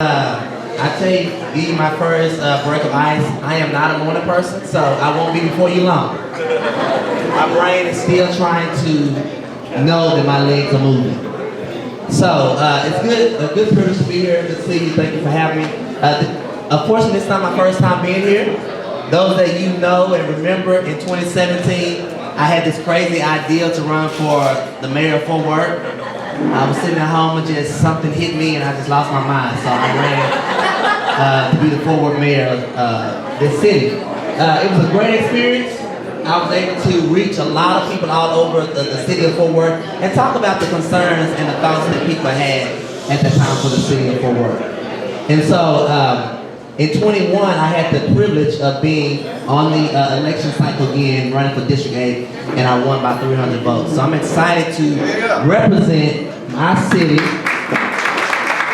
I tell you, be my first break of ice. I am not a morning person, so I won't be before you long. My brain is still trying to know that my legs are moving. So it's a good privilege to be here. Good to see you. Thank you for having me. Unfortunately, it's not my first time being here. Those that you know and remember, in 2017, I had this crazy idea to run for the mayor of Fort Worth. I was sitting at home and just something hit me and I just lost my mind. So I ran to be the Fort Worth mayor of this city. It was a great experience. I was able to reach a lot of people all over the city of Fort Worth and talk about the concerns and the thoughts that people had at the time for the city of Fort Worth. And so in 21, I had the privilege of being on the election cycle again, running for District 8, and I won by 300 votes. So I'm excited to represent my city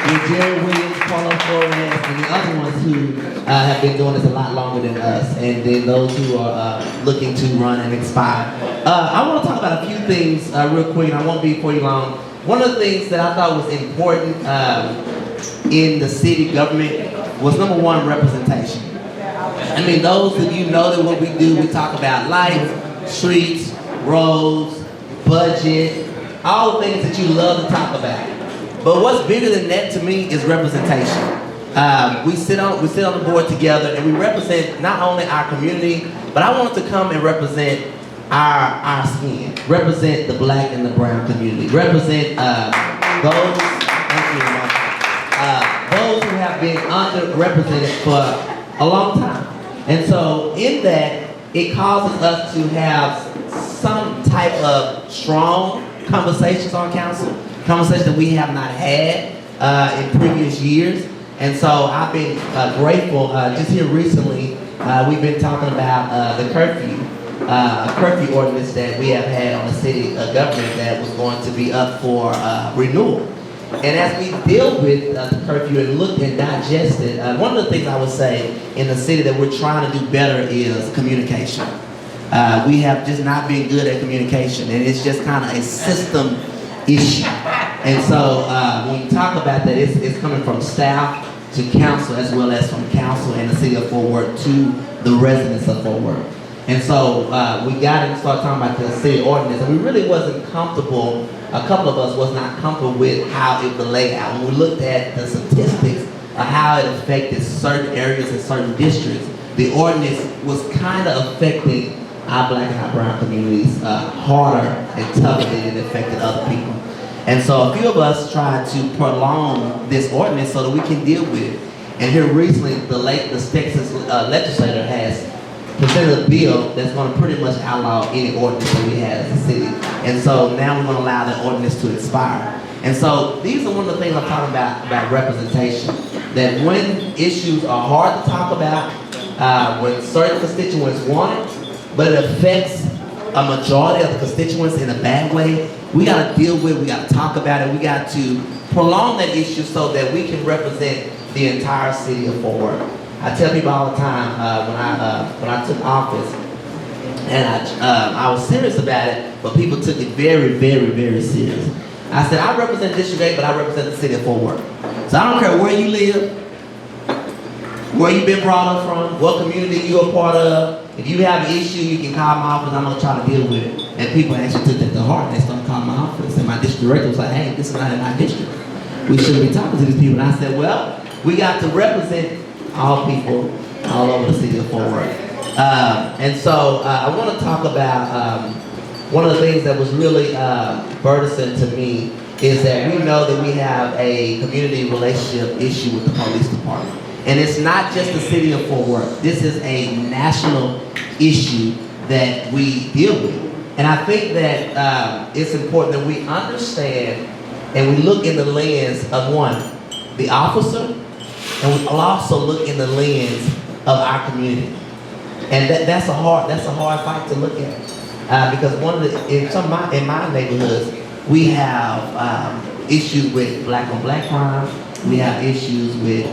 with Jerry Williams, Paulo Flores, and the other ones who have been doing this a lot longer than us, and then those who are looking to run and expire. I want to talk about a few things real quick, and I won't be before you long. One of the things that I thought was important in the city government was number one, representation. I mean, those of you know that what we do, we talk about lights, streets, roads, budget, all the things that you love to talk about. But what's bigger than that to me is representation. We sit on the board together and we represent not only our community, but I wanted to come and represent our skin, represent the black and the brown community, represent those, thank you, those who have been underrepresented for a long time. And so in that, it causes us to have some type of strong conversations on council, conversations that we have not had in previous years. And so I've been grateful. Just here recently, we've been talking about the curfew ordinance that we have had on the city government that was going to be up for renewal. And as we deal with the curfew and look and digest it, one of the things I would say in the city that we're trying to do better is communication. We have just not been good at communication, and it's just kind of a system issue. And so when you talk about that, it's coming from staff to council, as well as from council and the city of Fort Worth to the residents of Fort Worth. And so we got to start talking about the city ordinance, and we really wasn't comfortable. A couple of us was not comfortable with how it was laid out. When we looked at the statistics of how it affected certain areas and certain districts, the ordinance was kind of affecting our black and our brown communities harder and tougher than it affected other people. And so a few of us tried to prolong this ordinance so that we can deal with it. And here recently, the Texas legislator has presented a bill that's going to pretty much outlaw any ordinance that we have as a city. And so now we're going to allow that ordinance to expire. And so these are one of the things I'm talking about representation. That when issues are hard to talk about, when certain constituents want it, but it affects a majority of the constituents in a bad way, we got to deal with it, we got to talk about it, we got to prolong that issue so that we can represent the entire city of Fort Worth. I tell people all the time when I took office, and I was serious about it, but people took it very, very, very serious. I said, I represent District 8, but I represent the city of Fort Worth. So I don't care where you live, where you've been brought up from, what community you're a part of. If you have an issue, you can call my office, I'm going to try to deal with it. And people actually took that to heart, and they started calling my office. And my district director was like, hey, this is not in my district. We shouldn't be talking to these people. And I said, well, we got to represent all people all over the city of Fort Worth. And so I want to talk about one of the things that was really burdensome to me is that we know that we have a community relationship issue with the police department. And it's not just the city of Fort Worth. This is a national issue that we deal with. And I think that it's important that we understand and we look in the lens of one, the officer, and we'll also look in the lens of our community. And that's a hard fight to look at. Because in my neighborhoods, we have issues with black on black crime. We have issues with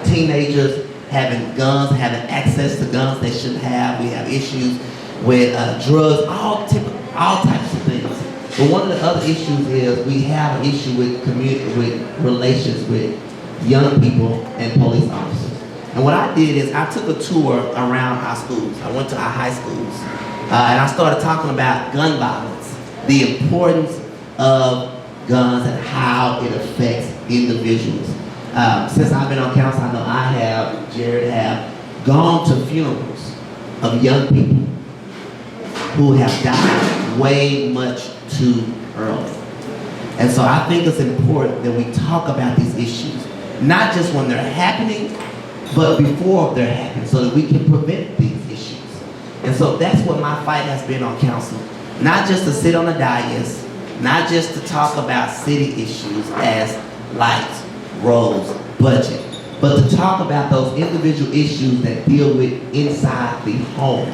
teenagers having guns, having access to guns they shouldn't have. We have issues with drugs, all types of things. But one of the other issues is we have an issue with community, with relations with young people, and police officers. And what I did is I took a tour around our schools. I went to our high schools, and I started talking about gun violence, the importance of guns and how it affects individuals. Since I've been on council, I know I have, Jared have, gone to funerals of young people who have died way much too early. And so I think it's important that we talk about these issues, not just when they're happening, but before they're happening, so that we can prevent these issues. And so that's what my fight has been on council. Not just to sit on the dais, not just to talk about city issues as lights, roads, budget, but to talk about those individual issues that deal with inside the home.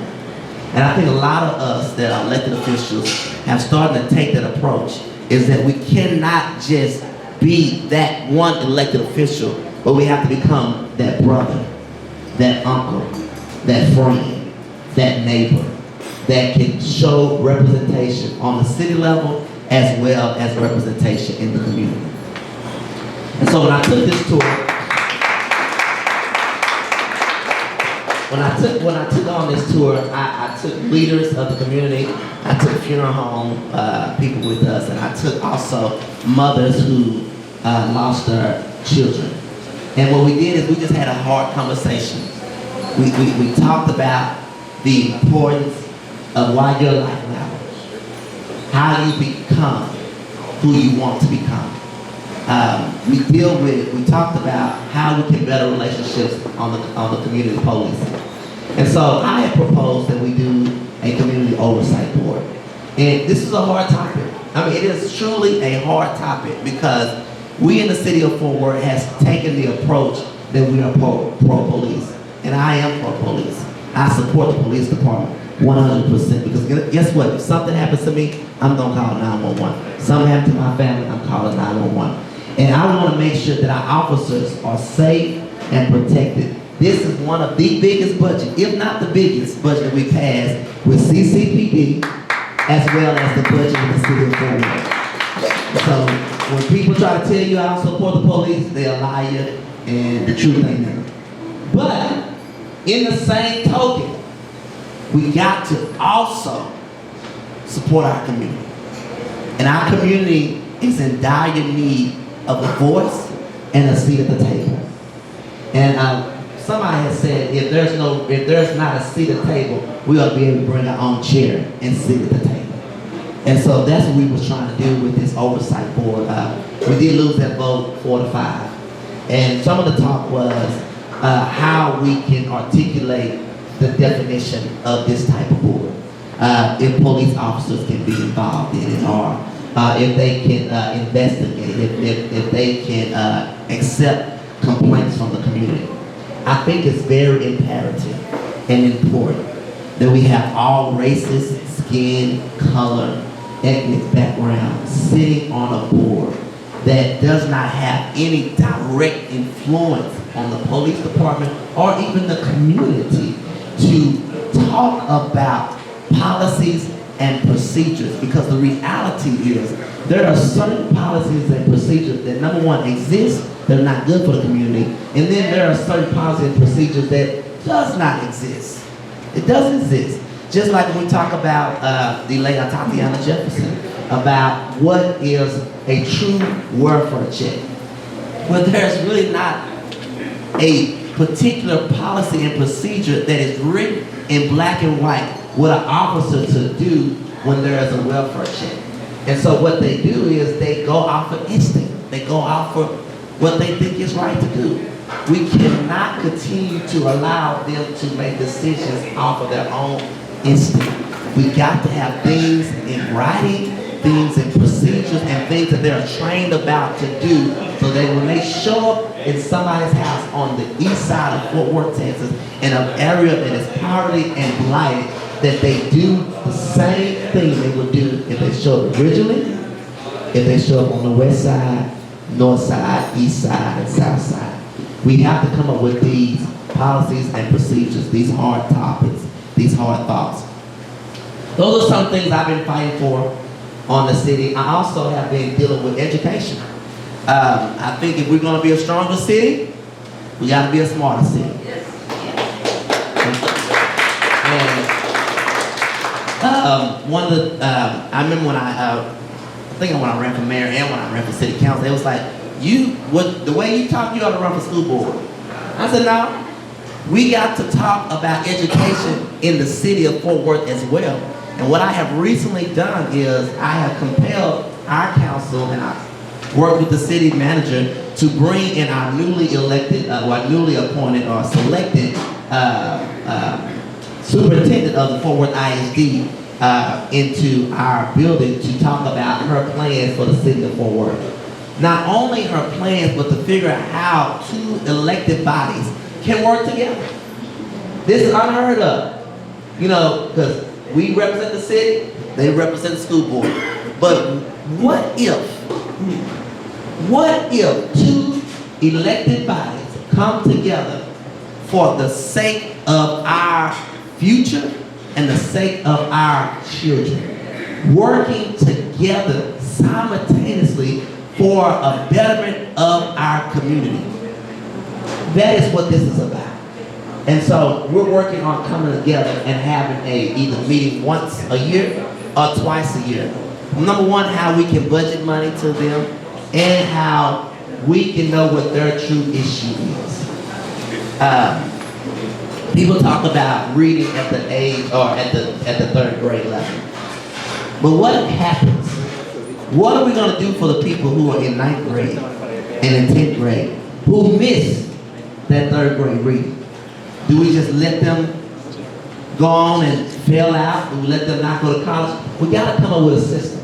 And I think a lot of us that are elected officials have started to take that approach, is that we cannot just be that one elected official, but we have to become that brother, that uncle, that friend, that neighbor, that can show representation on the city level as well as representation in the community. And so when I took this tour, when I took on this tour, I took leaders of the community, I took funeral home people with us, and I took also mothers who lost their children. And what we did is we just had a hard conversation. We talked about the importance of why your life matters, how you become who you want to become. We talked about how we can better relationships on the community police. And so I have proposed that we do a community oversight board. And this is a hard topic. I mean, it is truly a hard topic because we in the city of Fort Worth has taken the approach that we are pro-police. And I am pro-police. I support the police department 100% because guess what? If something happens to me, I'm gonna call 911. Something happens to my family, I'm calling 911. And I want to make sure that our officers are safe and protected. This is one of the biggest budget, if not the biggest budget we passed with CCPD, as well as the budget in the city of Fort Worth. So when people try to tell you I don't support the police, they're a liar, and the truth ain't there. But in the same token, we got to also support our community. And our community is in dire need of a voice and a seat at the table. And somebody has said, if there's not a seat at the table, we ought to be able to bring our own chair and sit at the table. And so that's what we were trying to do with this oversight board. We did lose that vote 4-5. And some of the talk was how we can articulate the definition of this type of board. If police officers can be involved in it, or if they can investigate, if they can accept complaints from the community. I think it's very imperative and important that we have all races, skin, color, ethnic background sitting on a board that does not have any direct influence on the police department or even the community to talk about policies and procedures, because the reality is there are certain policies and procedures that, number one, exist, they're not good for the community, and then there are certain policies and procedures that does not exist. It doesn't exist. Just like when we talk about the late Tatiana Jefferson, about what is a true welfare check. Well, there's really not a particular policy and procedure that is written in black and white what an officer to do when there is a welfare check. And so what they do is they go off of instinct. They go off of what they think is right to do. We cannot continue to allow them to make decisions off of their own instinct. We got to have things in writing, things in procedures, and things that they're trained about to do, so that when they show up in somebody's house on the east side of Fort Worth, Texas, in an area that is poverty and blighted, that they do the same thing they would do if they showed up originally, if they show up on the west side, north side, east side, and south side. We have to come up with these policies and procedures, these hard topics, these hard thoughts. Those are some things I've been fighting for on the city. I also have been dealing with education. I think if we're going to be a stronger city, we got to be a smarter city. And one of the, I remember when I think when I ran for mayor and when I ran for city council, it was like, the way you talk, you ought to run for school board. I said, no, we got to talk about education in the city of Fort Worth as well. And what I have recently done is I have compelled our council and I worked with the city manager to bring in our newly elected, or newly appointed or selected superintendent of the Fort Worth ISD into our building to talk about her plans for the city of Fort Worth. Not only her plans, but to figure out how two elected bodies can work together. This is unheard of, because we represent the city, they represent the school board. But what if two elected bodies come together for the sake of our future and the sake of our children, working together simultaneously for a betterment of our community? That is what this is about. And so we're working on coming together and having either meeting once a year or twice a year. Number one, how we can budget money to them and how we can know what their true issue is. People talk about reading at the age or at the third grade level. But what happens? What are we going to do for the people who are in 9th grade and in 10th grade who miss that third grade reading? Do we just let them go on and fail out? Do we let them not go to college? We got to come up with a system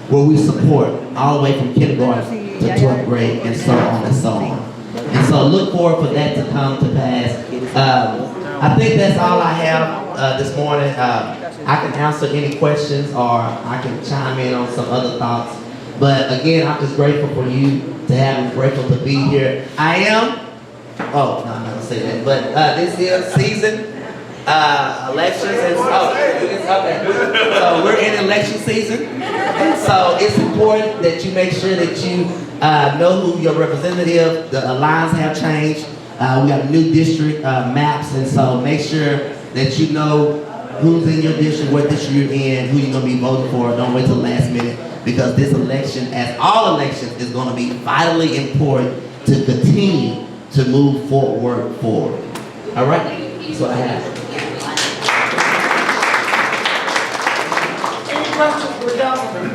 where we support all the way from kindergarten to 12th grade and so on and so on. And so look forward for that to come to pass. I think that's all I have this morning. I can answer any questions or I can chime in on some other thoughts. But again, I'm just grateful for you to have me, grateful to be here. I am, oh, no, I'm not going to say that, but this is season, elections, and okay. So we're in election season. So it's important that you make sure that you know who your representative, the lines have changed. We have new district maps, and so make sure that you know who's in your district, what district you're in, who you're going to be voting for. Don't wait till the last minute, because this election, as all elections, is going to be vitally important to continue to move forward. All right? That's what I have. Any questions for the councilman?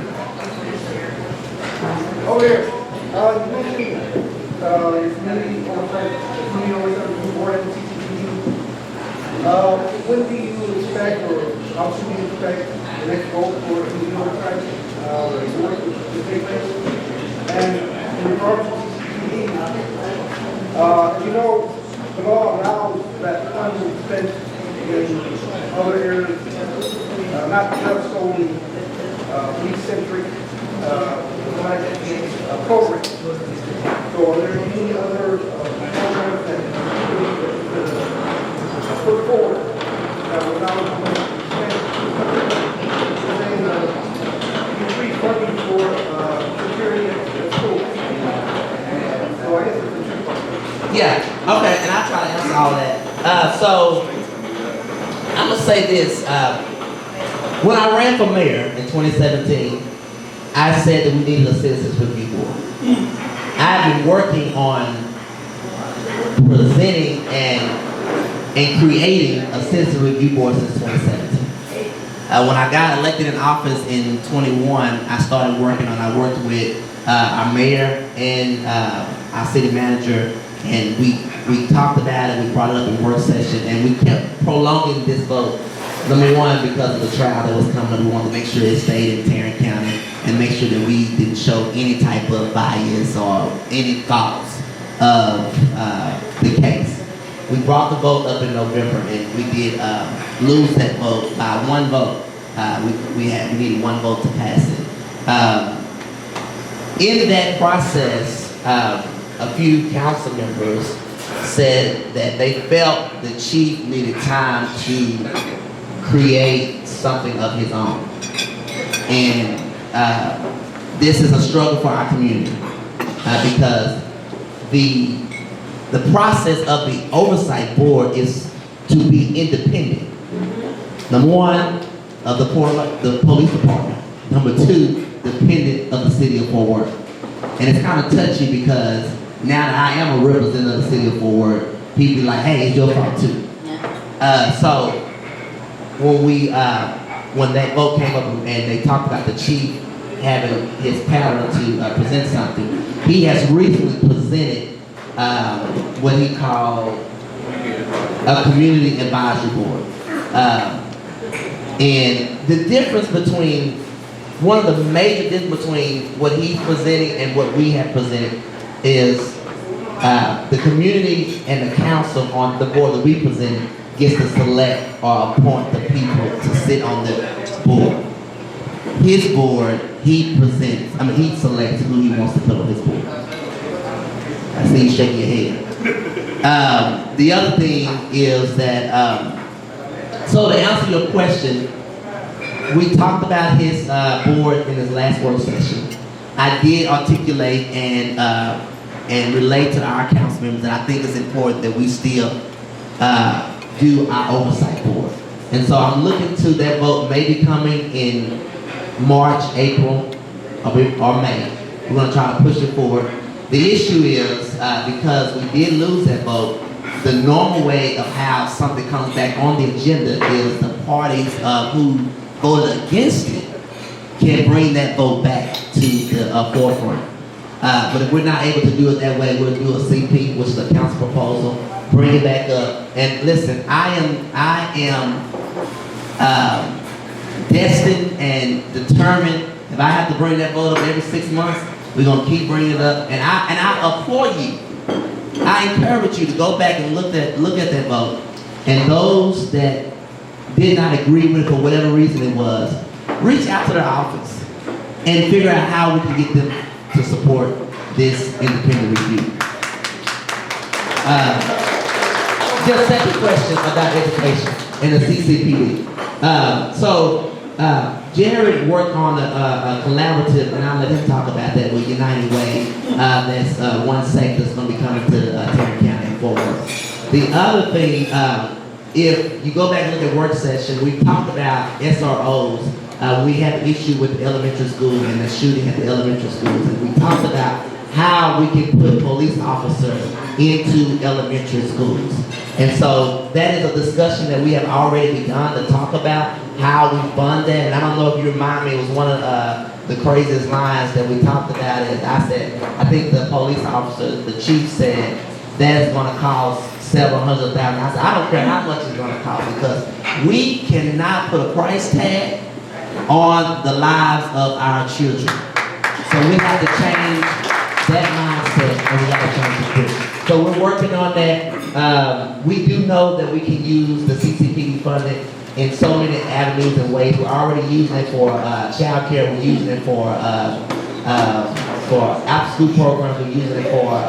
Over here. You mentioned your community oversight, the board and TCPU. When do you expect, or how soon do you expect the next vote for community oversight to take place? And in regards to TCPU, you know, the law allows that funds to be spent in other areas, not just solely police-centric programs. So are there any other programs that put forward that will allow us to spend increased funding for security at schools? So I guess it's a two-part. Yeah, okay, and I'll try to answer all that. So, I'm going to say this. When I ran for mayor in 2017, I said that we needed a citizens review board. I've been working on presenting and creating a citizen review board since 2017. When I got elected in office in 21, I worked with our mayor and our city manager, and we talked about it, we brought it up in work session, and we kept prolonging this vote. Number one, because of the trial that was coming up, we wanted to make sure it stayed in Tarrant County and make sure that we didn't show any type of bias or any thoughts of the case. We brought the vote up in November, and we did lose that vote by one vote. We needed one vote to pass it. In that process, a few council members said that they felt the chief needed time to create something of his own. And this is a struggle for our community. because the process of the oversight board is to be independent. Number one, of the police department. Number two, dependent of the city of Fort Worth. And it's kind of touchy because now that I am a representative of the city of Fort Worth, people be like, hey, it's your fault too. So when that vote came up and they talked about the chief having his pattern to present something, he has recently presented what he called a community advisory board. And the difference between, one of the major differences between what he's presenting and what we have presented is the community and the council on the board that we presented gets to select or appoint the people to sit on the board. His board, he selects who he wants to put on his board. I see you shaking your head. The other thing is that, so to answer your question, we talked about his board in his last work session. I did articulate and relate to our council members that I think it's important that we still do our oversight board. And so I'm looking to that vote maybe coming in March, April, or May. We're going to try to push it forward. The issue is, because we did lose that vote, the normal way of how something comes back on the agenda is the parties who voted against it can bring that vote back to the forefront. But if we're not able to do it that way, we'll do a CP, which is a council proposal, bring it back up. And listen, I am destined and determined, if I have to bring that vote up every 6 months, we're going to keep bringing it up. And I applaud you. I encourage you to go back and look at that vote. And those that did not agree with it for whatever reason it was, reach out to their office and figure out how we can get them to support this independent review. Just second question about education and the CCPD. Jared worked on a collaborative, and I'll let him talk about that with United Way. That's one sector that's going to be coming to Tarrant County and Fort Worth. The other thing, if you go back and look at work session, we talked about SROs. We had an issue with the elementary school and the shooting at the elementary schools, and we talked about how we can put police officers into elementary schools. And so that is a discussion that we have already begun to talk about, how we fund that. And I don't know if you remind me, it was one of the craziest lines that we talked about is I said, I think the police officer, the chief said, that is going to cost several $100,000. I said, I don't care how much it's going to cost because we cannot put a price tag on the lives of our children. So we have to change that mindset and we got to change the quick. So we're working on that. We do know that we can use the CCPD funding in so many avenues and ways. We're already using it for child care. We're using it for after-school programs. We're using it for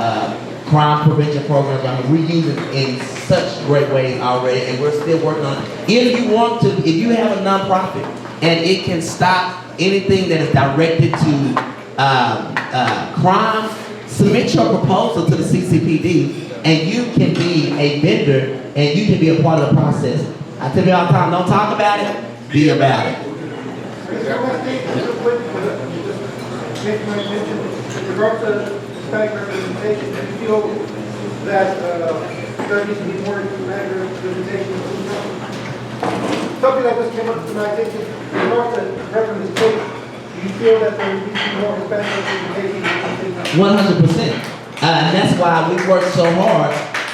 crime prevention programs. I mean, we're using it in such great ways already, and we're still working on it. If you want to, if you have a nonprofit and it can stop anything that is directed to crime, submit your proposal to the CCPD, and you can be a vendor and you can be a part of the process. I tell you all the time, don't talk about it, be about it. In regards to Hispanic representation, do you feel that there needs to be more Hispanic representation? Something like this came up tonight. In regards to representation, do you feel that there needs to be more Hispanic representation? 100%. And that's why we worked so hard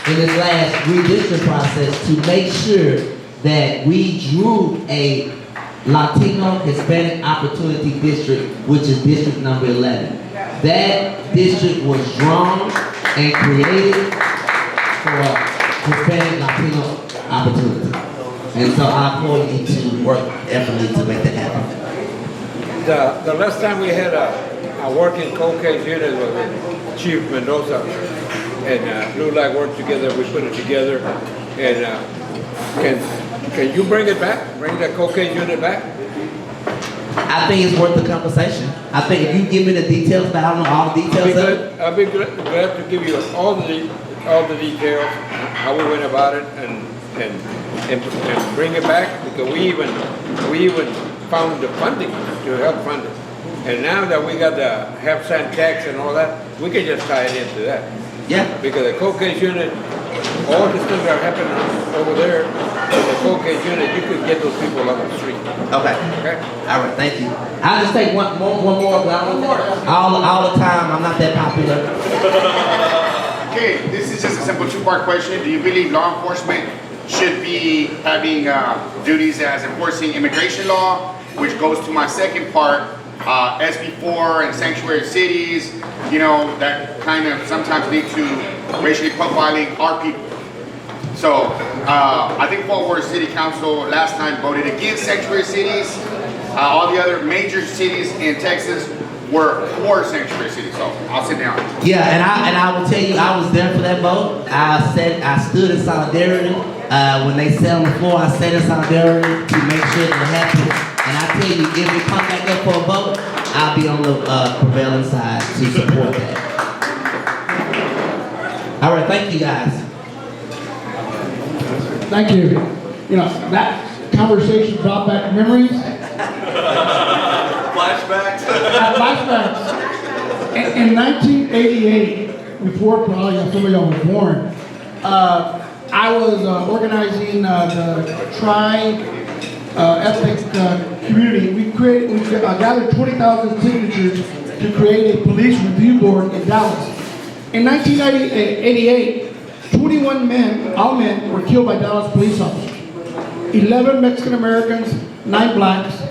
in this last redistricting process to make sure that we drew a Latino Hispanic Opportunity District, which is district number 11. That district was drawn and created for Hispanic Latino opportunity. And so I applaud you to work effortlessly to make that happen. The last time we had a working cold case unit was Chief Mendoza and LULAC worked together. We put it together. And can you bring it back? Bring that cold case unit back? I think it's worth the conversation. I think if you give me the details, but I don't know all the details of it. I'll be glad to give you all the details, how we went about it, and bring it back, because we even found the funding to help fund it. And now that we got the half cent tax and all that, we can just tie it into that. Yeah. Because the cold case unit, all the things that are happening over there, in the cold case unit, you could get those people off the street. Okay. Okay? All right, thank you. I'll just take one more. All the time, I'm not that popular. Okay, this is just a simple two-part question. Do you believe law enforcement should be having duties as enforcing immigration law, which goes to my second part, SB4 and sanctuary cities, you know, that kind of sometimes lead to racially profiling our people. So I think Fort Worth City Council last time voted against sanctuary cities. All the other major cities in Texas were for sanctuary cities. So I'll sit down. Yeah, and I will tell you, I was there for that vote. I stood in solidarity. When they sat on the floor, I sat in solidarity to make sure that it happened. And I tell you, if it comes back up for a vote, I'll be on the prevailing side to support that. All right, thank you guys. Thank you. You know, that conversation brought back memories. Flashbacks. Flashbacks. In 1988, before probably some of y'all were born, I was organizing the tri-ethnic community. We gathered 20,000 signatures to create a police review board in Dallas. In 1988, 21 men, all men, were killed by Dallas police officers. 11 Mexican Americans, 9 blacks,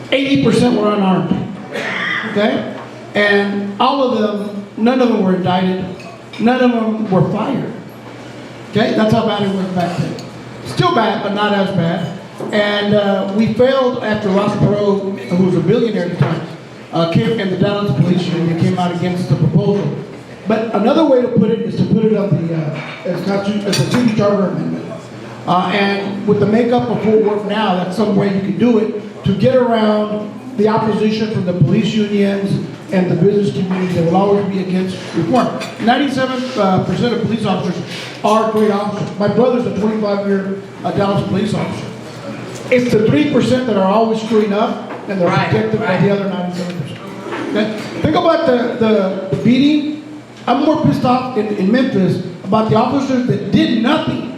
80% were unarmed. Okay? And all of them, none of them were indicted, none of them were fired. Okay? That's how bad it was back then. Still bad, but not as bad. And we failed after Ross Perot, who was a billionaire at the time, came in the Dallas police union, came out against the proposal. But another way to put it is to put it on as a city charter amendment. And with the makeup of Fort Worth now, that's some way you can do it to get around the opposition from the police unions and the business community that will always be against reform. 97% of police officers are great officers. My brother's a 25-year Dallas police officer. It's the 3% that are always screwing up, and they're protected by the other 97%. Okay? Think about the beating. I'm more pissed off in Memphis about the officers that did nothing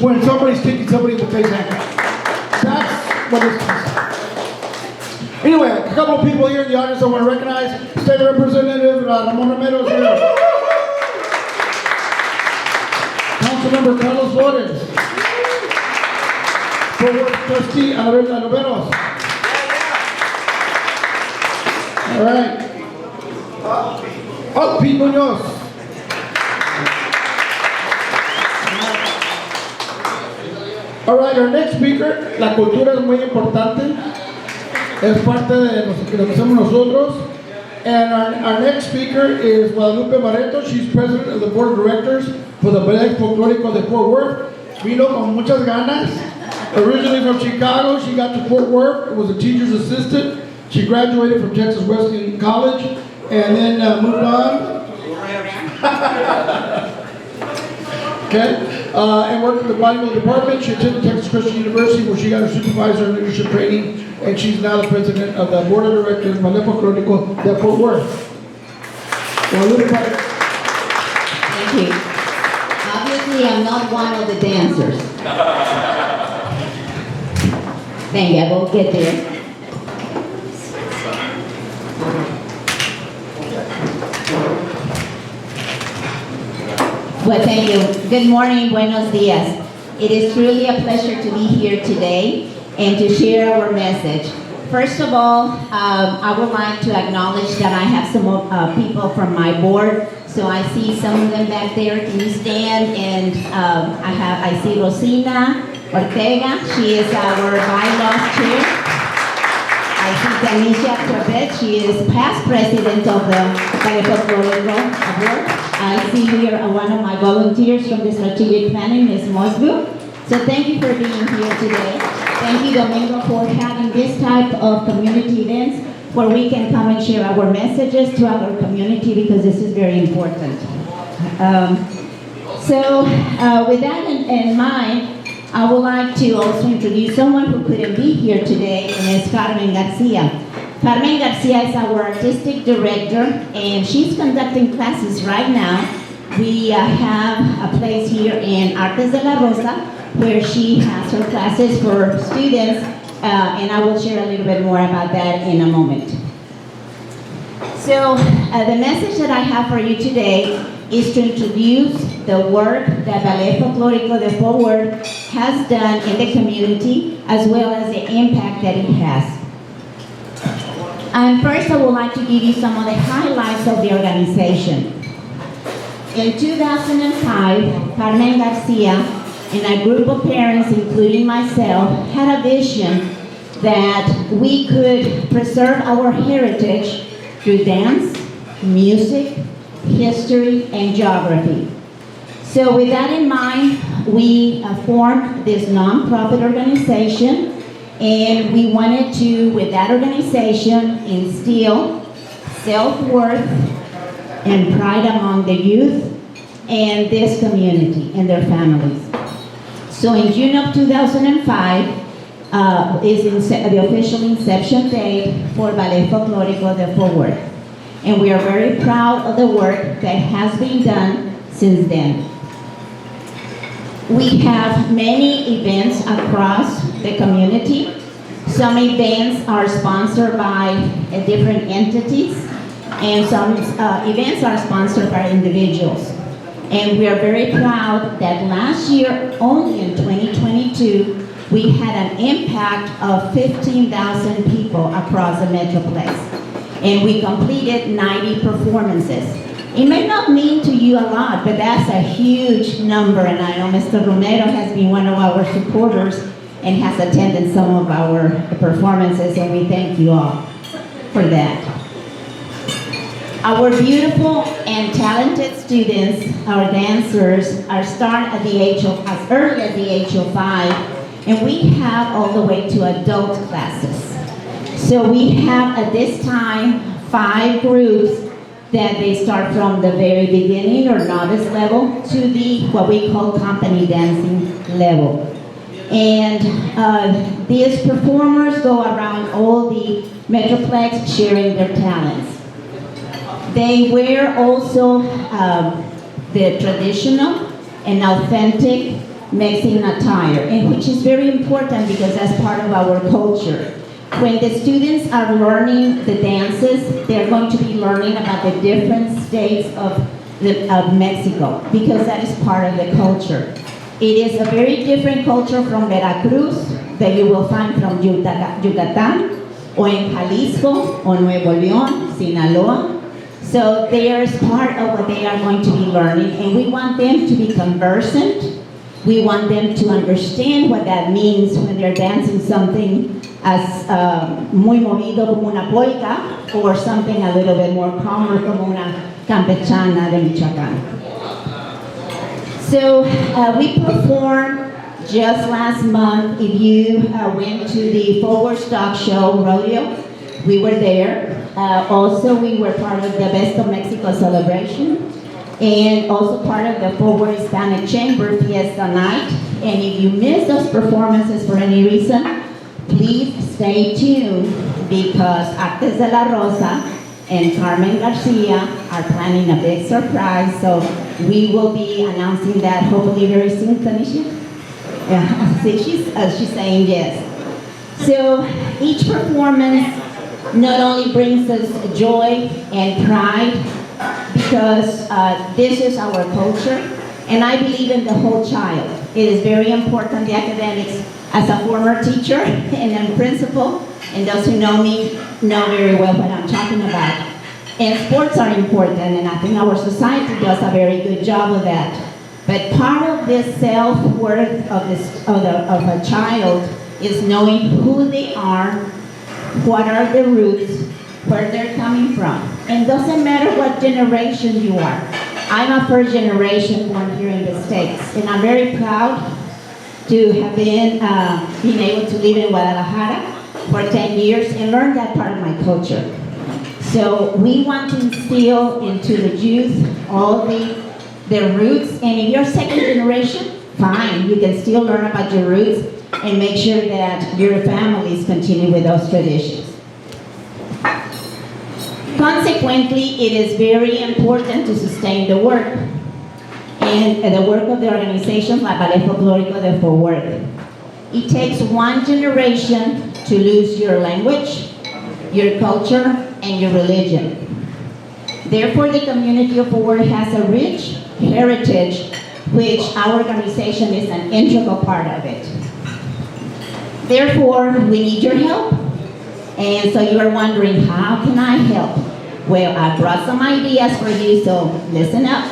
when somebody's kicking somebody in the face like that. That's what it's. Anyway, a couple of people here in the audience I want to recognize. State Representative Ramon Romero is here. Councilmember Carlos Flores. Fort Worth Trustee Alberto Loveros. All right. Oh, Pete Munoz. All right, our next speaker, la cultura es muy importante, es parte de lo que hacemos nosotros. And our next speaker is Guadalupe Barreto. She's president of the board of directors for the Ballet Folklórico de Fort Worth. Vino con muchas ganas. Originally from Chicago, she got to Fort Worth, was a teacher's assistant. She graduated from Texas Wesleyan College and then moved on. Okay. And worked in the bodybuilding department. She attended Texas Christian University where she got her supervisor in leadership training, and she's now the president of the board of directors of Ballet Folklórico de Fort Worth. Thank you. Obviously, I'm not one of the dancers. Thank you, I will get there. Well, thank you. Good morning, buenos dias. It is truly a pleasure to be here today and to share our message. First of all, I would like to acknowledge that I have some people from my board. So I see some of them back there. Can you stand? And I see Rosina Ortega. She is our bylaws chair. I see Tanisha Corbett. She is past president of the Ballet Folklórico Board. I see here one of my volunteers from the strategic planning, Ms. Mosbu. So thank you for being here today. Thank you, Domingo, for having this type of community events where we can come and share our messages to our community because this is very important. With that in mind, I would like to also introduce someone who couldn't be here today, and it's Carmen Garcia. Carmen Garcia is our artistic director, and she's conducting classes right now. We have a place here in Artes de la Rosa where she has her classes for students, and I will share a little bit more about that in a moment. So the message that I have for you today is to introduce the work that Ballet Folklorico de Forward has done in the community, as well as the impact that it has. And first, I would like to give you some of the highlights of the organization. In 2005, Carmen Garcia and a group of parents, including myself, had a vision that we could preserve our heritage through dance, music, history, and geography. So with that in mind, we formed this nonprofit organization, and we wanted to, with that organization, instill self-worth and pride among the youth and this community and their families. So in June of 2005 is the official inception date for Ballet Folklorico de Forward. And we are very proud of the work that has been done since then. We have many events across the community. Some events are sponsored by different entities, and some events are sponsored by individuals. And we are very proud that last year, only in 2022, we had an impact of 15,000 people across the Metroplex. And we completed 90 performances. It may not mean to you a lot, but that's a huge number, and I know Mr. Romero has been one of our supporters and has attended some of our performances, and we thank you all for that. Our beautiful and talented students, our dancers, are start at the age of, as early as the age of 5, and we have all the way to adult classes. So we have at this time 5 groups that they start from the very beginning or novice level to the what we call company dancing level. And these performers go around all the Metroplex sharing their talents. They wear also the traditional and authentic Mexican attire, and which is very important because that's part of our culture. When the students are learning the dances, they're going to be learning about the different states of Mexico, because that is part of the culture. It is a very different culture from Veracruz that you will find from Yucatan, or in Jalisco, or Nuevo León, Sinaloa. So there's part of what they are going to be learning, and we want them to be conversant. We want them to understand what that means when they're dancing something as muy movido como una polka, or something a little bit more calmer como una campechana de Michoacán. So we performed just last month. If you went to the Forward Stock Show Rodeo, we were there. Also, we were part of the Best of Mexico celebration, and also part of the Forward Hispanic Chamber Fiesta Night. And if you missed those performances for any reason, please stay tuned, because Artes de la Rosa and Carmen Garcia are planning a big surprise. So we will be announcing that hopefully very soon, Tanisha? Yeah, she's saying yes. So each performance not only brings us joy and pride, because this is our culture, and I believe in the whole child. It is very important, the academics. As a former teacher and a principal, and those who know me know very well what I'm talking about. And sports are important, and I think our society does a very good job of that. But part of this self-worth of a child is knowing who they are, what are the roots, where they're coming from. And it doesn't matter what generation you are. I'm a first generation born here in the States, and I'm very proud to have been able to live in Guadalajara for 10 years and learn that part of my culture. So we want to instill into the youth all their roots, and if you're second generation, fine, you can still learn about your roots and make sure that your families continue with those traditions. Consequently, it is very important to sustain the work and the work of the organizations like Ballet Folklórico de Fort Worth. It takes one generation to lose your language, your culture, and your religion. Therefore, the community of Fort Worth has a rich heritage, which our organization is an integral part of it. Therefore, we need your help. And so you are wondering, how can I help? Well, I brought some ideas for you, so listen up.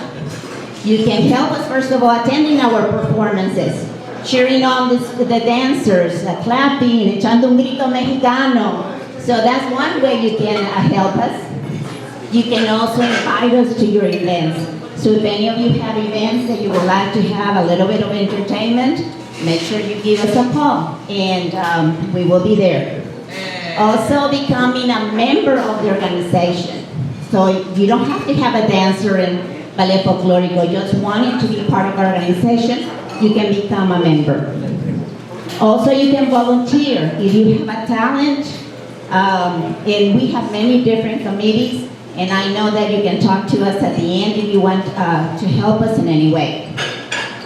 You can help us, first of all, attending our performances, cheering on the dancers, clapping, echando un grito mexicano. So that's one way you can help us. You can also invite us to your events. So if any of you have events that you would like to have a little bit of entertainment, make sure you give us a call, and we will be there. Also becoming a member of the organization. So you don't have to have a dancer in Ballet Folklórico, just wanting to be part of our organization, you can become a member. Also, you can volunteer if you have a talent, and we have many different committees, and I know that you can talk to us at the end if you want to help us in any way.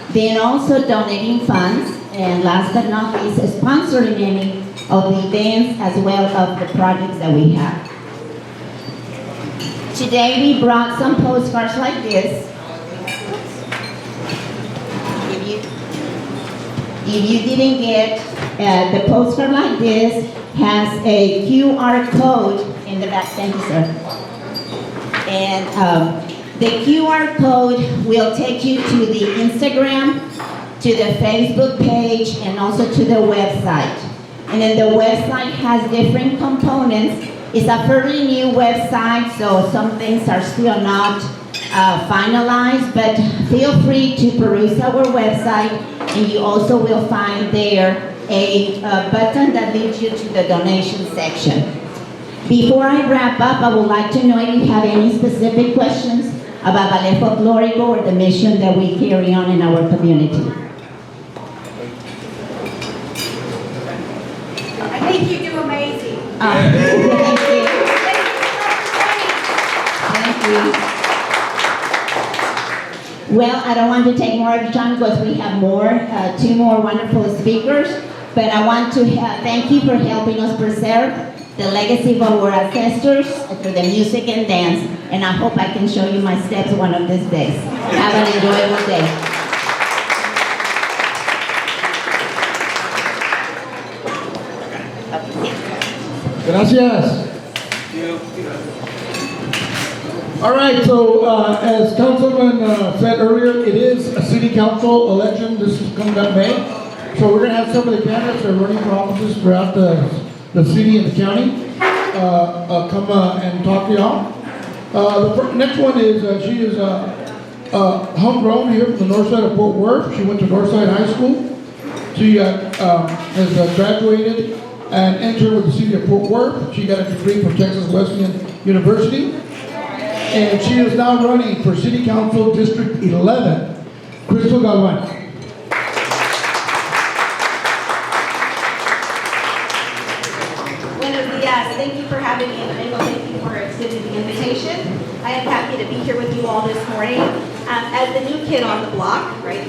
Then also donating funds, and last but not least, sponsoring any of the events as well of the projects that we have. Today we brought some postcards like this. If you didn't get the postcard like this, has a QR code in the back. Thank you, sir. And the QR code will take you to the Instagram, to the Facebook page, and also to the website. And then the website has different components. It's a fairly new website, so some things are still not finalized, but feel free to peruse our website, and you also will find there a button that leads you to the donation section. Before I wrap up, I would like to know if you have any specific questions about Ballet Folklórico or the mission that we carry on in our community. I think you do amazing. Thank you. Thank you. Well, I don't want to take more of your time because we have two more wonderful speakers, but I want to thank you for helping us preserve the legacy of our ancestors through the music and dance, and I hope I can show you my steps one of these days. Have an enjoyable day. Gracias. All right, so as Councilman said earlier, it is a city council election. This is coming up May. So we're going to have some of the candidates that are running for offices throughout the city and the county come and talk to y'all. The next one is, she is homegrown here from the north side of Fort Worth. She went to Northside High School. She has graduated and entered with the city of Fort Worth. She got a degree from Texas Wesleyan University. And she is now running for City Council District 11, Crystal Galvan. Buenos dias. Thank you for having me, and thank you for extending the invitation. I am happy to be here with you all this morning. As the new kid on the block, right,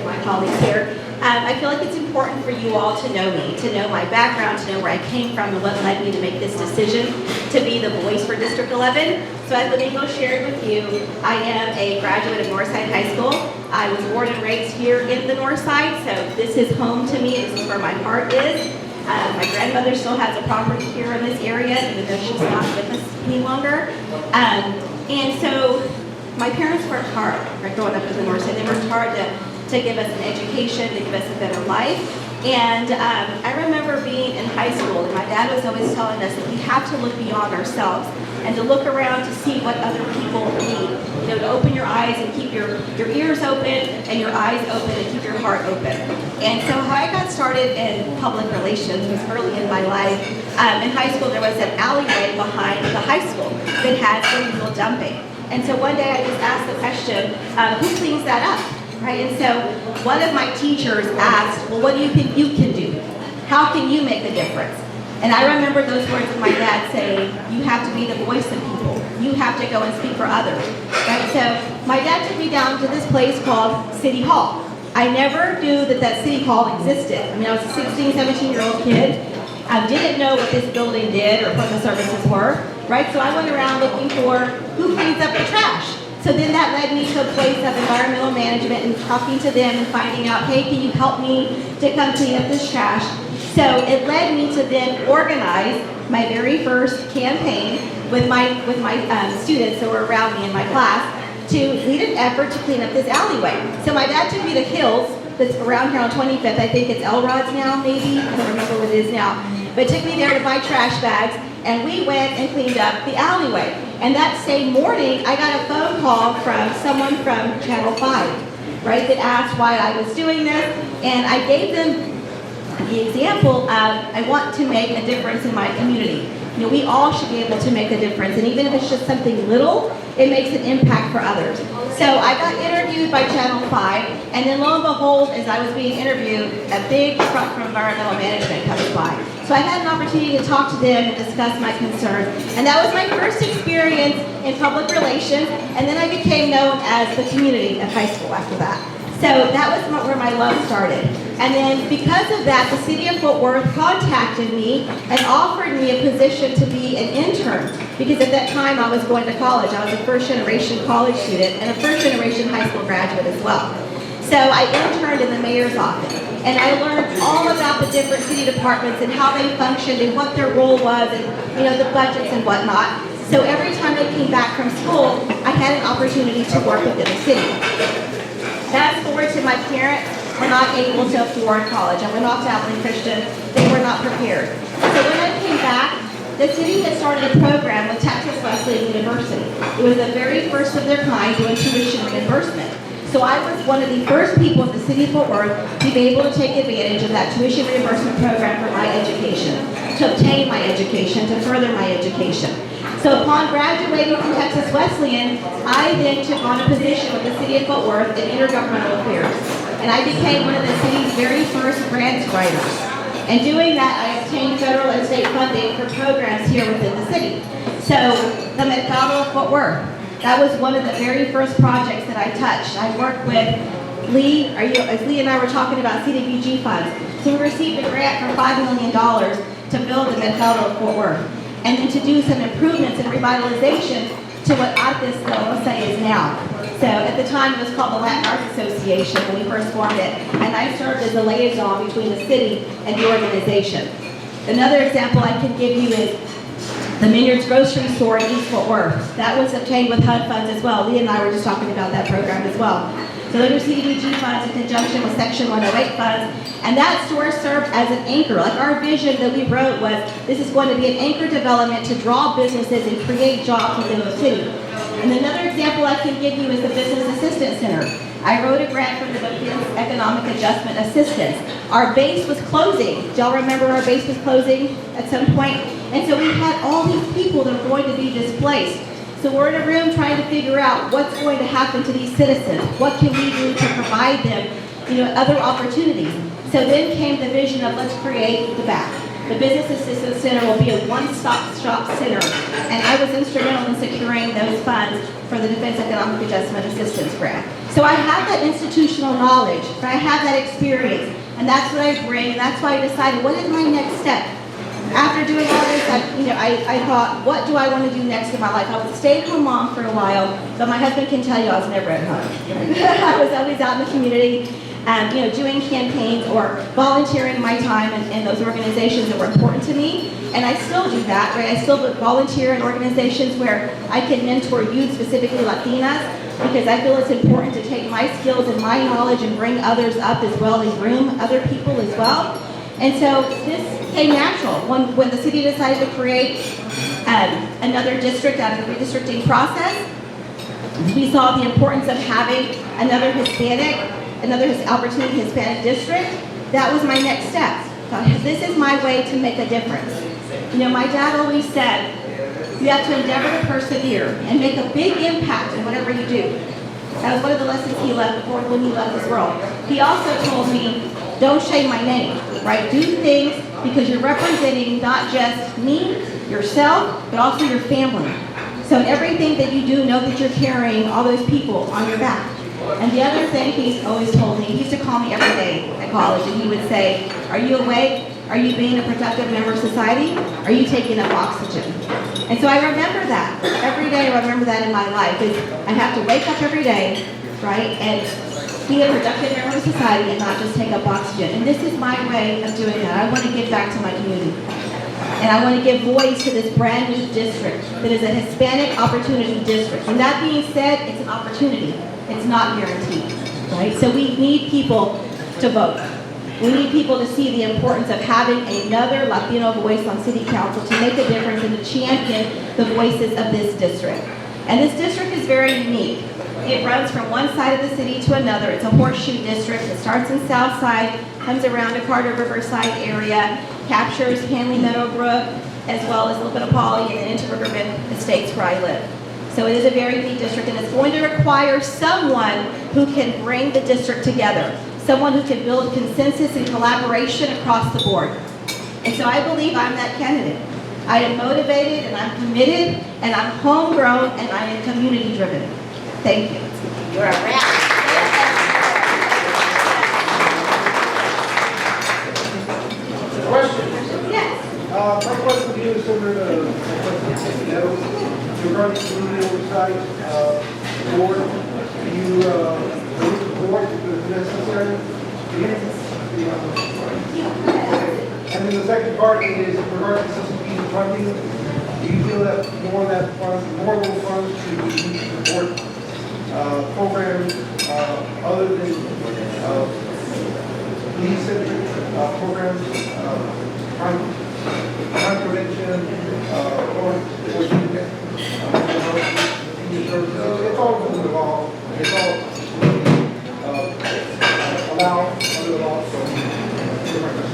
my colleagues here, I feel like it's important for you all to know me, to know my background, to know where I came from and what led me to make this decision to be the voice for District 11. So as Domingo shared with you, I am a graduate of Northside High School. I was born and raised here in the Northside, so this is home to me. This is where my heart is. My grandmother still has a property here in this area, even though she's not with us any longer. And so my parents worked hard growing up in the Northside. They worked hard to give us an education, to give us a better life. And I remember being in high school, and my dad was always telling us that we have to look beyond ourselves and to look around to see what other people need. You know, to open your eyes and keep your ears open and your eyes open and keep your heart open. And so how I got started in public relations was early in my life. In high school, there was an alleyway behind the high school that had illegal dumping. And so one day I just asked the question, who cleans that up? Right? And so one of my teachers asked, well, what do you think you can do? How can you make a difference? And I remember those words of my dad saying, you have to be the voice of people. You have to go and speak for others. Right? So my dad took me down to this place called City Hall. I never knew that that City Hall existed. I mean, I was a 16, 17-year-old kid. I didn't know what this building did or what the services were. Right? So I went around looking for who cleans up the trash. So then that led me to a place of environmental management and talking to them and finding out, hey, can you help me to come clean up this trash? So it led me to then organize my very first campaign with my students that were around me in my class to lead an effort to clean up this alleyway. So my dad took me to Hills, that's around here on 25th. I think it's Elrod's now, maybe. I don't remember what it is now. But took me there to buy trash bags, and we went and cleaned up the alleyway. And that same morning, I got a phone call from someone from Channel 5, right, that asked why I was doing this. And I gave them the example of, I want to make a difference in my community. You know, we all should be able to make a difference. And even if it's just something little, it makes an impact for others. So I got interviewed by Channel 5, and then lo and behold, as I was being interviewed, a big truck from environmental management comes by. So I had an opportunity to talk to them and discuss my concerns. And that was my first experience in public relations, and then I became known as the community at high school after that. So that was where my love started. And then because of that, the city of Fort Worth contacted me and offered me a position to be an intern. Because at that time I was going to college. I was a first generation college student and a first generation high school graduate as well. So I interned in the mayor's office. And I learned all about the different city departments and how they functioned and what their role was and, you know, the budgets and whatnot. So every time I came back from school, I had an opportunity to work within the city. Fast forward to my parents were not able to afford college. I went off to Abilene Christian. They were not prepared. So when I came back, the city had started a program with Texas Wesleyan University. It was the very first of their kind doing tuition reimbursement. So I was one of the first people in the city of Fort Worth to be able to take advantage of that tuition reimbursement program for my education, to obtain my education, to further my education. So upon graduating from Texas Wesleyan, I then took on a position with the city of Fort Worth in intergovernmental affairs. And I became one of the city's very first grants writers. And doing that, I obtained federal and state funding for programs here within the city. So the Mercado of Fort Worth, that was one of the very first projects that I touched. I worked with Lee, as Lee and I were talking about CDBG funds. So we received a grant for $5 million to build the Mercado of Fort Worth. And then to do some improvements and revitalization to what Artes is now. So at the time it was called the Latin Arts Association when we first formed it. And I served as a liaison between the city and the organization. Another example I can give you is the Minyards Grocery Store in East Fort Worth. That was obtained with HUD funds as well. Lee and I were just talking about that program as well. So those are CDBG funds in conjunction with Section 108 funds. And that store served as an anchor. Like our vision that we wrote was, this is going to be an anchor development to draw businesses and create jobs within the city. And another example I can give you is the Business Assistance Center. I wrote a grant for the Business Economic Adjustment Assistance. Our base was closing. Do y'all remember our base was closing at some point? And so we had all these people that were going to be displaced. So we're in a room trying to figure out what's going to happen to these citizens. What can we do to provide them, other opportunities? So then came the vision of let's create the BAC. The Business Assistance Center will be a one-stop shop center. And I was instrumental in securing those funds for the Defense Economic Adjustment Assistance Grant. So I have that institutional knowledge, I have that experience, and that's what I bring, and that's why I decided, what is my next step? After doing all this, I thought, what do I want to do next in my life? I was a stay-at-home mom for a while, but my husband can tell you I was never at home. I was always out in the community, doing campaigns or volunteering my time in those organizations that were important to me. And I still do that, right? I still volunteer in organizations where I can mentor youth, specifically Latinas, because I feel it's important to take my skills and my knowledge and bring others up as well and groom other people as well. And so this came natural. When the city decided to create another district out of the redistricting process, we saw the importance of having another opportunity Hispanic district. That was my next step. So this is my way to make a difference. You know, my dad always said, you have to endeavor to persevere and make a big impact in whatever you do. That was one of the lessons he left before when he left this world. He also told me, don't shame my name, right? Do things because you're representing not just me, yourself, but also your family. So in everything that you do, know that you're carrying all those people on your back. And the other thing he's always told me, he used to call me every day at college, and he would say, are you awake? Are you being a productive member of society? Are you taking up oxygen? And so I remember that. Every day I remember that in my life. Is I have to wake up every day, right, and be a productive member of society and not just take up oxygen. And this is my way of doing that. I want to give back to my community. And I want to give voice to this brand new district that is a Hispanic opportunity district. And that being said, it's an opportunity. It's not guaranteed, right? So we need people to vote. We need people to see the importance of having another Latino voice on city council to make a difference and to champion the voices of this district. And this district is very unique. It runs from one side of the city to another. It's a horseshoe district. It starts in South Side, comes around to Carter Riverside area, captures Hanley Meadowbrook, as well as a little bit of Pauley and into Riverbend Estates where I live. So it is a very unique district, and it's going to require someone who can bring the district together, someone who can build consensus and collaboration across the board. And so I believe I'm that candidate. I am motivated, and I'm committed, and I'm homegrown, and I am community driven. Thank you. You're a wrap. Question? Yes. My question to you is similar to my question to Meadows. Regarding community oversight board, do you believe the board is necessary? And then the second part is regarding CCP funding. Do you feel that more of that fund, more of those funds should be used to support programs other than police-centric programs, crime prevention, or it's all under the law. It's all allowed under the law.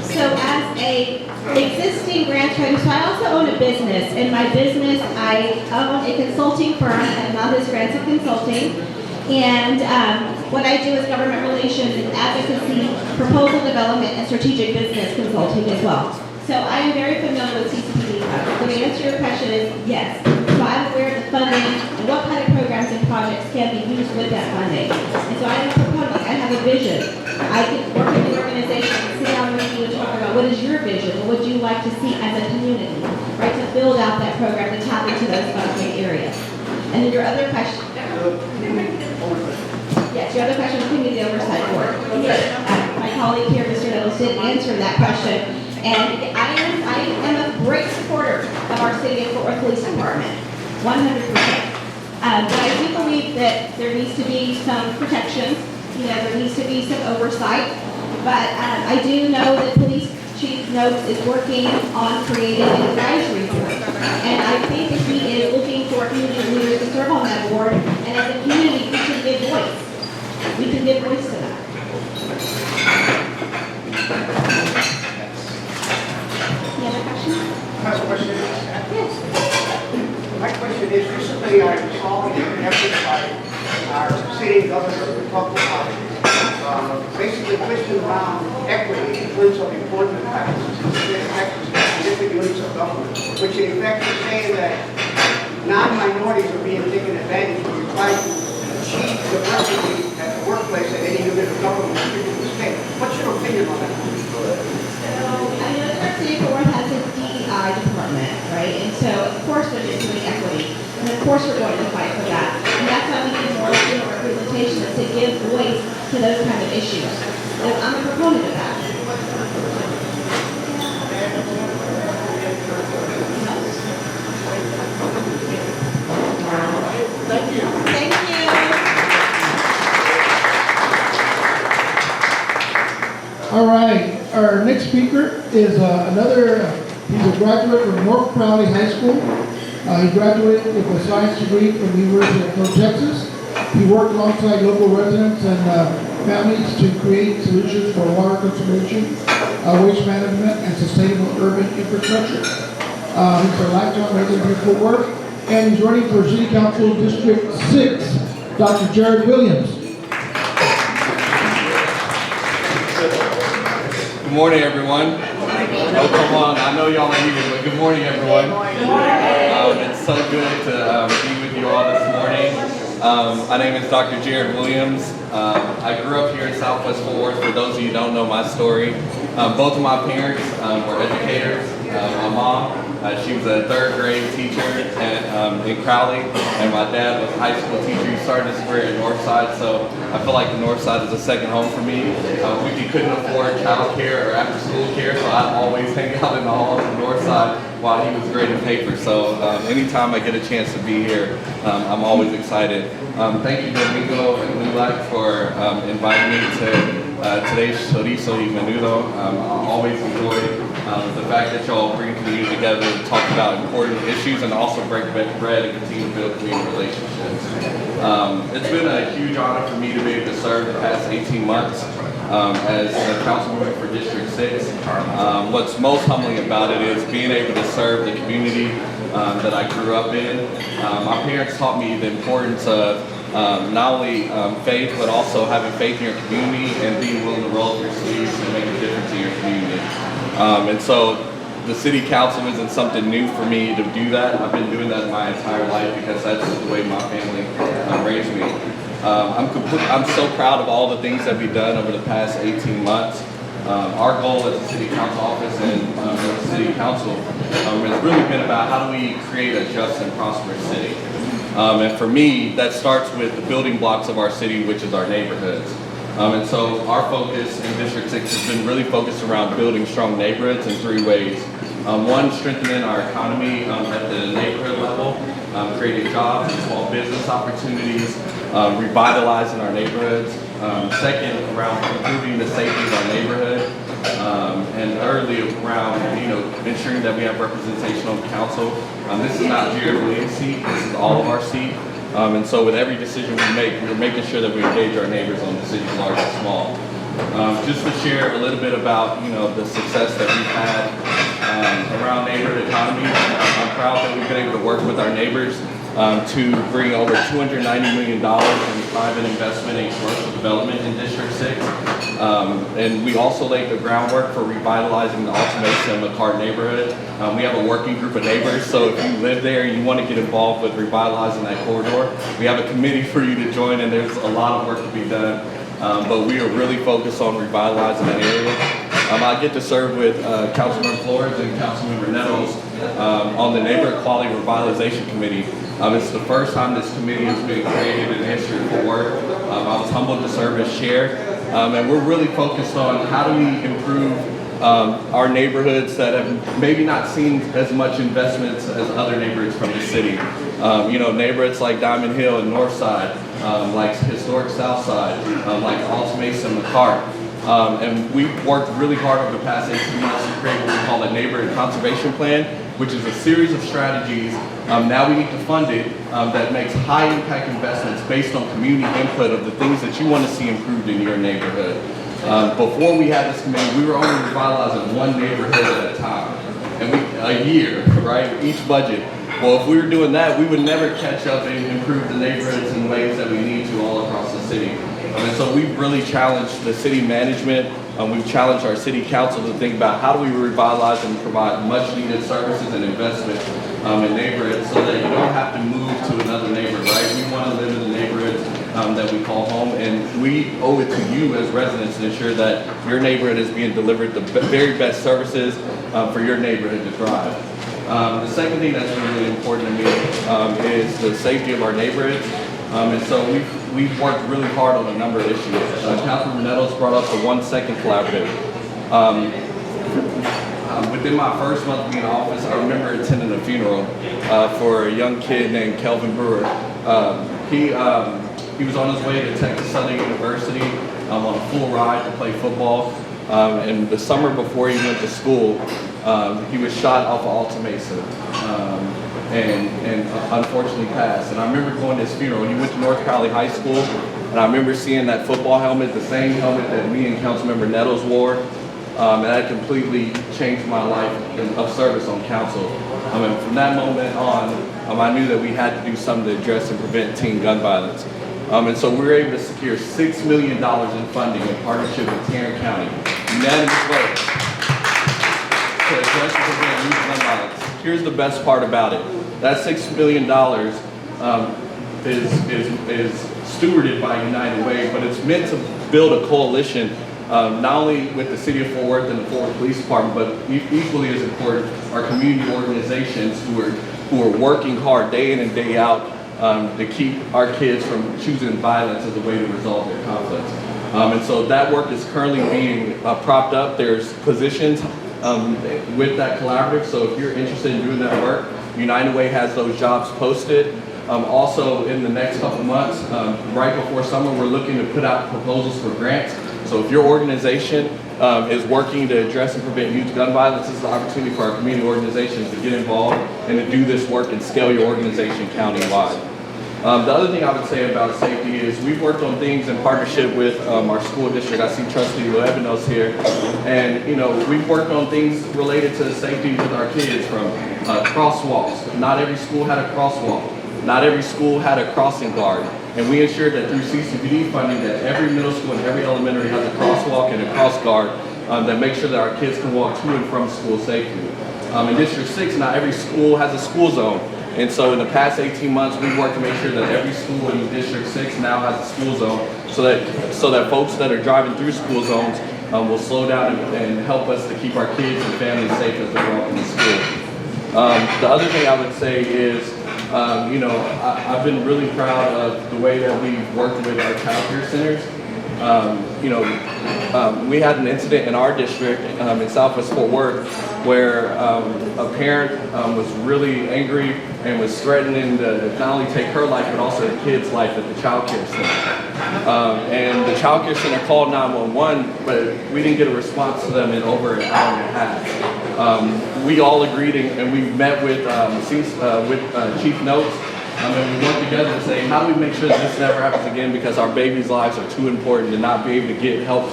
So as a existing grant writer, so I also own a business. In my business, I own a consulting firm, and Mother's Grants and Consulting. And what I do is government relations and advocacy, proposal development, and strategic business consulting as well. So I am very familiar with CCTV funds. So to answer your question is yes. So I'm aware of the funding and what kind of programs and projects can be used with that funding. And so I am a proponent. I have a vision. I can work in the organization and sit down with you and talk about what is your vision, what would you like to see as a community, right, to build out that program, to tap into those funding areas. And then your other question. Yes, your other question was community oversight board. My colleague here, Mr. Nettles, did answer that question. And I am a great supporter of our City of Fort Worth Police Department, 100%. But I do believe that there needs to be some protections. You know, there needs to be some oversight. But I do know that Police Chief Noakes is working on creating an advisory board. And I think that he is looking for community leaders to serve on that board. And as a community, we can give voice. We can give voice to that. Any other questions? My question is, Yes. my question is, recently I saw an effort by our city governor, Republican, basically twisting around equity in terms of employment practices and different units of government, which in effect is saying that non-minorities are being taken advantage of. You're trying to achieve diversity at the workplace at any unit of government in the state. What's your opinion on that? So I know that our city board has a DEI department, right? And so of course we're just doing equity. And of course we're going to fight for that. And that's why we need more Latino representation, is to give voice to those kind of issues. And I'm a proponent of that. Thank you. Thank you. All right, our next speaker is he's a graduate from North Crowley High School. He graduated with a science degree from the University of North Texas. He worked alongside local residents and families to create solutions for water conservation, waste management, and sustainable urban infrastructure. He's a lifetime resident here for work, and he's running for City Council District 6, Dr. Jared Williams. Good morning, everyone. Oh, come on. I know y'all are here, but good morning, everyone. It's so good to be with you all this morning. My name is Dr. Jared Williams. I grew up here in Southwest Fort Worth. For those of you who don't know my story, both of my parents were educators. My mom, she was a third grade teacher in Crowley, and my dad was a high school teacher. He started his career at Northside, so I feel like the Northside is a second home for me. We couldn't afford child care or after school care, so I'd always hang out in the halls of Northside while he was grading papers. So anytime I get a chance to be here, I'm always excited. Thank you, Domingo and LULAC, for inviting me to today's Chorizo and Menudo. I always enjoy the fact that y'all bring community together to talk about important issues and also break bread and continue to build community relationships. It's been a huge honor for me to be able to serve the past 18 months as a councilwoman for District 6. What's most humbling about it is being able to serve the community that I grew up in. My parents taught me the importance of not only faith, but also having faith in your community and being willing to roll up your sleeves and make a difference in your community. And so the city council isn't something new for me to do that. I've been doing that my entire life because that's the way my family raised me. I'm so proud of all the things that we've done over the past 18 months. Our goal as a city council office and the city council has really been about how do we create a just and prosperous city. And for me, that starts with the building blocks of our city, which is our neighborhoods. And so our focus in District 6 has been really focused around building strong neighborhoods in 3 ways. One, strengthening our economy at the neighborhood level, creating jobs and small business opportunities, revitalizing our neighborhoods. Second, around improving the safety of our neighborhood. And thirdly, around ensuring that we have representation on the council. This is not Jared Williams' seat, this is all of our seat. And so with every decision we make, we're making sure that we engage our neighbors on decisions large and small. Just to share a little bit about the success that we've had around neighborhood economy. I'm proud that we've been able to work with our neighbors to bring over $290 million in private investment in commercial development in District 6. And we also laid the groundwork for revitalizing the Alta Mesa and McCart neighborhood. We have a working group of neighbors, so if you live there and you want to get involved with revitalizing that corridor, we have a committee for you to join, and there's a lot of work to be done. But we are really focused on revitalizing that area. I get to serve with Councilman Flores and Councilman Nettles on the Neighborhood Quality Revitalization Committee. It's the first time this committee has been created in history for work. I was humbled to serve as chair. And we're really focused on how do we improve our neighborhoods that have maybe not seen as much investments as other neighborhoods from the city. Neighborhoods like Diamond Hill and Northside, like historic Southside, like Alta Mesa and McCart. And we've worked really hard over the past 18 months to create what we call a neighborhood conservation plan, which is a series of strategies. Now we need to fund it that makes high impact investments based on community input of the things that you want to see improved in your neighborhood. Before we had this committee, we were only revitalizing one neighborhood at a time, and a year, right? Each budget. Well, if we were doing that, we would never catch up and improve the neighborhoods in ways that we need to all across the city. And so we've really challenged the city management. We've challenged our city council to think about how do we revitalize and provide much needed services and investment in neighborhoods so that you don't have to move to another neighborhood, right? We want to live in the neighborhoods that we call home, and we owe it to you as residents to ensure that your neighborhood is being delivered the very best services for your neighborhood to thrive. The second thing that's been really important to me is the safety of our neighborhoods. And so we've worked really hard on a number of issues. Councilman Nettles brought up the 1 Second Collaborative. Within my first month being in office, I remember attending a funeral for a young kid named Kelvin Brewer. He was on his way to Texas Southern University on a full ride to play football. And the summer before he went to school, he was shot off of Alta Mesa, and unfortunately passed. And I remember going to his funeral. He went to North Cali High School, and I remember seeing that football helmet, the same helmet that me and Councilmember Nettles wore, and that completely changed my life of service on council. And from that moment on, I knew that we had to do something to address and prevent teen gun violence. And so we were able to secure $6 million in funding in partnership with Tarrant County. Unanimous vote to address and prevent youth gun violence. Here's the best part about it. That $6 million is stewarded by United Way, but it's meant to build a coalition not only with the City of Fort Worth and the Fort Worth Police Department, but equally as important, our community organizations who are working hard day in and day out to keep our kids from choosing violence as a way to resolve their conflicts. And so that work is currently being propped up. There's positions with that collaborative, so if you're interested in doing that work, United Way has those jobs posted. Also, in the next couple months, right before summer, we're looking to put out proposals for grants. So if your organization is working to address and prevent youth gun violence, this is an opportunity for our community organizations to get involved and to do this work and scale your organization countywide. The other thing I would say about safety is we've worked on things in partnership with our school district. I see Trustee Levinos here. And we've worked on things related to safety with our kids, from crosswalks. Not every school had a crosswalk. Not every school had a crossing guard. And we ensured that through CCPD funding that every middle school and every elementary has a crosswalk and a cross guard that makes sure that our kids can walk to and from school safely. In District 6, not every school has a school zone. And so in the past 18 months, we've worked to make sure that every school in District 6 now has a school zone so that folks that are driving through school zones will slow down and help us to keep our kids and families safe as they're walking to school. The other thing I would say is, I've been really proud of the way that we've worked with our child care centers. We had an incident in our district in Southwest Fort Worth where a parent was really angry and was threatening to not only take her life but also the kid's life at the child care center. And the child care center called 911, but we didn't get a response to them in over an hour and a half. We all agreed and we met with Chief Notes. And we work together to say, how do we make sure that this never happens again, because our babies' lives are too important to not be able to get help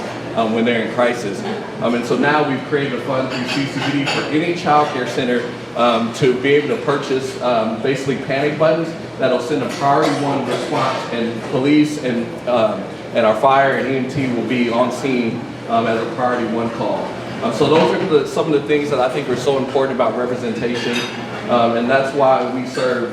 when they're in crisis. And so now we've created a fund through CCPD for any child care center to be able to purchase basically panic buttons that'll send a priority 1 response, and police and our fire and EMT will be on scene as a priority 1 call. So those are some of the things that I think are so important about representation. And that's why we serve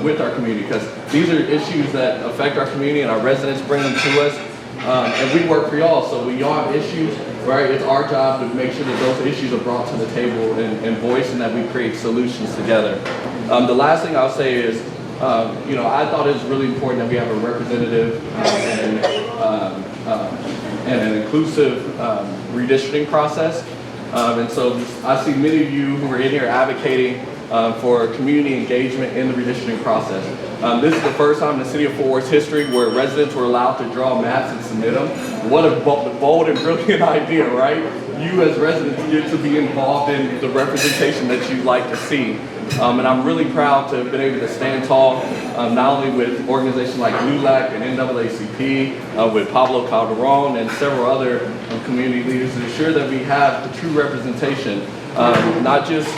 with our community, because these are issues that affect our community and our residents bring them to us. And we work for y'all, so when y'all have issues, right, it's our job to make sure that those issues are brought to the table and voiced, and that we create solutions together. The last thing I'll say is, I thought it was really important that we have a representative and an inclusive redistricting process. And so I see many of you who are in here advocating for community engagement in the redistricting process. This is the first time in the City of Fort Worth's history where residents were allowed to draw maps and submit them. What a bold and brilliant idea, right? You as residents get to be involved in the representation that you'd like to see. And I'm really proud to have been able to stand tall, not only with organizations like LULAC and NAACP, with Pablo Calderon and several other community leaders, to ensure that we have the true representation, not just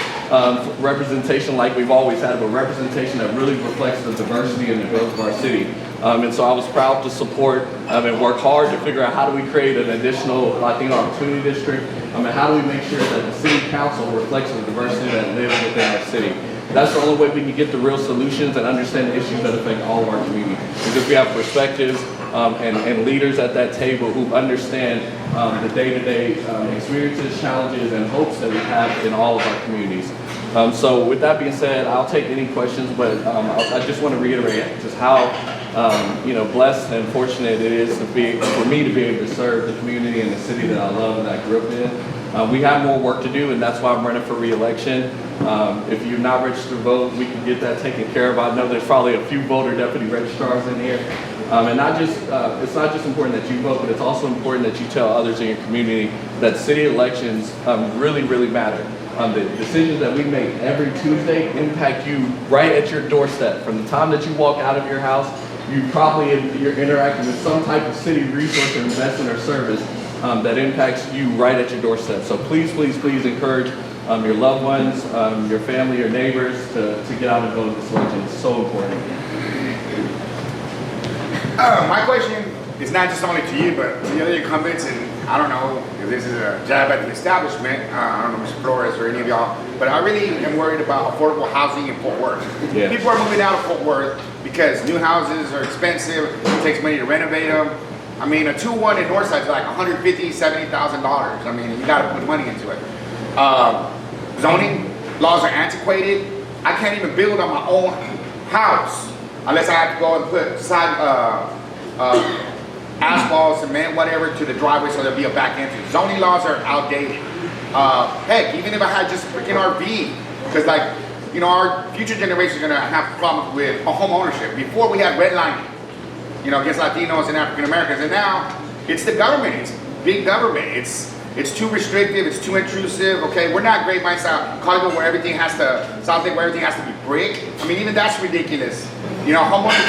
representation like we've always had, but representation that really reflects the diversity and the growth of our city. And so I was proud to support and work hard to figure out how do we create an additional Latino opportunity district, and how do we make sure that the city council reflects the diversity that lives within our city. That's the only way we can get the real solutions and understand the issues that affect all of our community, because we have perspectives and leaders at that table who understand the day-to-day experiences, challenges, and hopes that we have in all of our communities. So with that being said, I'll take any questions, but I just want to reiterate just how blessed and fortunate it is for me to be able to serve the community and the city that I love and that I grew up in. We have more work to do, and that's why I'm running for re-election. If you're not registered to vote, we can get that taken care of. I know there's probably a few voter deputy registrars in here. And not just, it's not just important that you vote, but it's also important that you tell others in your community that city elections really, really matter. The decisions that we make every Tuesday impact you right at your doorstep. From the time that you walk out of your house, you're interacting with some type of city resource or investment or service that impacts you right at your doorstep. So please, please, please encourage your loved ones, your family, your neighbors to get out and vote this election. It's so important. My question is not just only to you, but to the other incumbents, and I don't know if this is a jab at the establishment, I don't know Mr. Flores or any of y'all, but I really am worried about affordable housing in Fort Worth. Yeah. People are moving out of Fort Worth because new houses are expensive, it takes money to renovate them. I mean, a 2-1 in Northside is like $150,000, $70,000. I mean, you gotta put money into it. Zoning laws are antiquated. I can't even build on my own house unless I have to go and put asphalt, cement, whatever to the driveway so there'll be a back entrance. Zoning laws are outdated. Heck, even if I had just a freaking RV, because like, you know, our future generation is gonna have problems with home ownership. Before we had redlining, you know, against Latinos and African Americans, and now it's the government, it's big government. It's too restrictive, it's too intrusive, okay? We're not Great Mines Chicago where everything has to, South Lake where everything has to be brick. I mean, even that's ridiculous. You know, homeowners